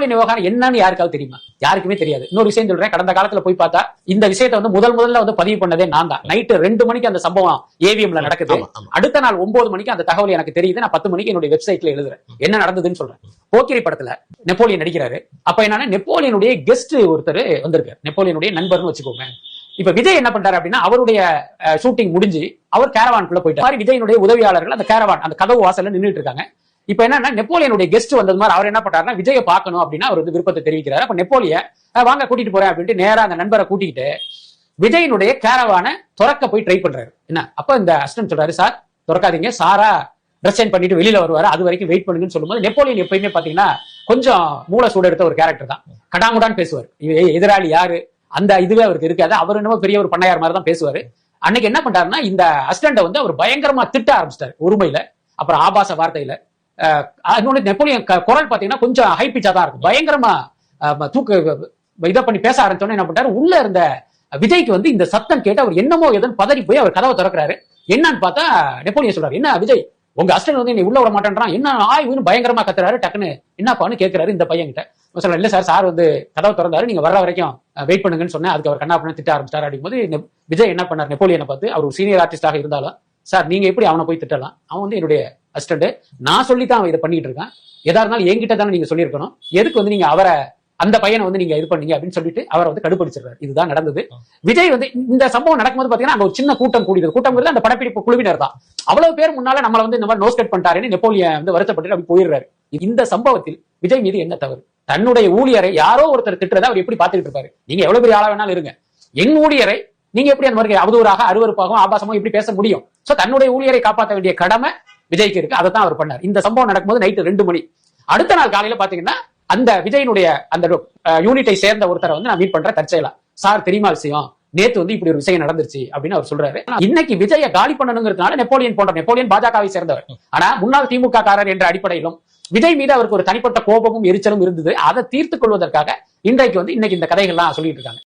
Napoleon விவகாரம் என்னன்னு யாருக்காவது தெரியுமா? யாருக்குமே தெரியாது. இன்னொரு விஷயம் சொல்றேன், கடந்த காலத்துல போய் பார்த்தா இந்த விஷயத்தை வந்து முதல்ல வந்து பதிவு பண்ணதே நான் தான். நைட்டு 2 மணிக்கு அந்த சம்பவம் ஏவிஎம்ல நடக்குது. அடுத்த நாள் 9 மணிக்கு அந்த தகவல் எனக்கு தெரியுது. நான் 10 மணிக்கு என்னுடைய வெப்சைட்ல எழுதுறேன் என்ன நடந்ததுன்னு சொல்றேன். போக்கிரி படத்துல நெப்போலியன் நடிக்கிறாரு. அப்ப என்னன்னா நெப்போலியனுடைய கெஸ்ட் ஒருத்தர் வந்திருக்காரு, நெப்போலியனுடைய நண்பர்னு வச்சுக்கோங்க. இப்ப விஜய் என்ன பண்றாரு அப்படின்னா, அவருடைய ஷூட்டிங் முடிஞ்சு அவர் கேரவான்குள்ள போயிட்டாரு. விஜயனுடைய உதவியாளர்கள் அந்த கேரவான் அந்த கதவு வாசல்ல நின்றுட்டு இருக்காங்க. இப்ப என்னன்னா நெப்போலியனுடைய கெஸ்ட் வந்தது மாதிரி அவர் என்ன பண்றாருன்னா, விஜயை பார்க்கணும் அப்படின்னா அவர் வந்து விருப்பத்தை தெரிவிக்கிறாரு. அப்ப நெப்போலியன் வாங்க கூட்டிட்டு போறேன் அப்படின்ட்டு நேரா அந்த நண்பரை கூட்டிக்கிட்டு விஜயனுடைய கேரவான துறக்க போய் ட்ரை பண்றாரு. என்ன அப்ப இந்த அசிஸ்டன்ட் சொல்றாரு, சார் துறக்காதீங்க, சாரா ட்ரெஸ் சேஞ்ச் பண்ணிட்டு வெளியில வருவாரு, அது வரைக்கும் வெயிட் பண்ணுங்கன்னு சொல்லும்போது நெப்போலியன் எப்பயுமே பாத்தீங்கன்னா கொஞ்சம் மூளை சூடு எடுத்த ஒரு கேரக்டர் தான். கடாமுடான்னு பேசுவார். எதிராளி யாரு அந்த இதுவே அவருக்கு இருக்காது. அவர் என்னமோ பெரிய ஒரு பண்ணையார் மாதிரி தான் பேசுவாரு. அன்னைக்கு என்ன பண்றாருன்னா, இந்த அசிஸ்டன்ட வந்து அவர் பயங்கரமா திட்ட ஆரம்பிச்சிட்டாரு உரிமையில, அப்புறம் ஆபாச வார்த்தையில. நெப்போலியன் குரல் பாத்தீங்கன்னா கொஞ்சம் ஹை பிச்சா தான் இருக்கும். பயங்கரமா இதை பண்ணி பேச ஆரம்பிச்சோன்னு என்ன பண்றாரு, உள்ள இருந்த விஜய்க்கு வந்து இந்த சத்தம் கேட்டு அவர் என்னமோ எதுன்னு பதறி போய் அவர் கதவை திறக்கிறாரு. என்னன்னு பார்த்தா நெப்போலியன் சொல்றாரு, என்ன விஜய் உங்க அசிஸ்டன்ட் வந்து நீ உள்ள விட மாட்டேன்றான், என்ன ஆய்வுன்னு பயங்கரமா கத்துறாரு. டக்குன்னு என்னப்பான்னு கேட்கிறாரு இந்த பையன் கிட்ட. சொல்ல இல்ல சார் வந்து கதவை திறந்தாரு, நீங்க வர்ற வரைக்கும் வெயிட் பண்ணுங்கன்னு சொன்னேன். அதுக்கு அவர் கண்ணா பண்ண திட்ட ஆரம்பிச்சாரு. அப்படிங்கும்போது விஜய் என்ன பண்ணார், நெப்போலியனை பார்த்து, அவர் ஒரு சீனியர் ஆர்டிஸ்டாக இருந்தாலும், சார் நீங்க எப்படி அவனை போய் திட்டலாம், அவன் வந்து என்னுடைய அசிஸ்டன்ட், நான் சொல்லித்தான் அவன் இதை பண்ணிட்டு இருக்கான், எதா இருந்தாலும் என்கிட்ட தானே நீங்க சொல்லியிருக்கணும், எதுக்கு வந்து நீங்க அவரை அந்த பையனை வந்து நீங்க இது பண்ணீங்க அப்படின்னு சொல்லிட்டு அவரை வந்து கடுப்படுச்சிருக்காரு. இதுதான் நடந்தது. விஜய் வந்து இந்த சம்பவம் நடக்கும்போது பாத்தீங்கன்னா அங்க ஒரு சின்ன கூட்டம் கூடியது. கூட்டம் அந்த படப்பிடிப்பு குழுவினர் தான். அவ்வளவு பேர் முன்னால நம்மள வந்து இந்த மாதிரி நோஸ் கட் பண்ணிட்டாருன்னு நெப்போலியன் வந்து வருத்தப்பட்டு அப்படி போயிடுறாரு. இந்த சம்பவத்தில் விஜய் மீது என்ன தவறு? தன்னுடைய ஊழியரை யாரோ ஒருத்தர் திட்டுறதை அவர் எப்படி பார்த்துட்டு இருப்பாரு? நீங்க எவ்வளவு பெரிய ஆளா வேணாலும் இருங்க, என் ஊழியரை நீங்க எப்படி அந்த மாதிரி அவதூறாக அருவருப்பாகவும் ஆபாசமும் இப்படி பேச முடியும்? சோ தன்னுடைய ஊழியரை காப்பாற்ற வேண்டிய கடமை விஜய்க்கு இருக்கு. அதை தான் அவர் பண்ணார். இந்த சம்பவம் நடக்கும்போது நைட்டு 2 மணி. அடுத்த நாள் காலையில பாத்தீங்கன்னா அந்த விஜயனுடைய அந்த யூனிட்டை சேர்ந்த ஒருத்தரை வந்து நான் மீட் பண்றேன் தற்செயலா. சார் தெரியுமா விஷயம், நேத்து வந்து இப்படி ஒரு விஷயம் நடந்துருச்சு அப்படின்னு அவர் சொல்றாரு. இன்னைக்கு விஜய காலி பண்ணணுங்கிறதுனால நெப்போலியன் பாஜகவை சேர்ந்தவர், ஆனா முன்னாள் திமுக காரர் என்ற அடிப்படையிலும் விஜய் மீது அவருக்கு ஒரு தனிப்பட்ட கோபமும் எரிச்சலும் இருந்தது. அதை தீர்த்துக் கொள்வதற்காக இன்னைக்கு இந்த கதைகள்லாம் சொல்லிட்டு இருக்காங்க.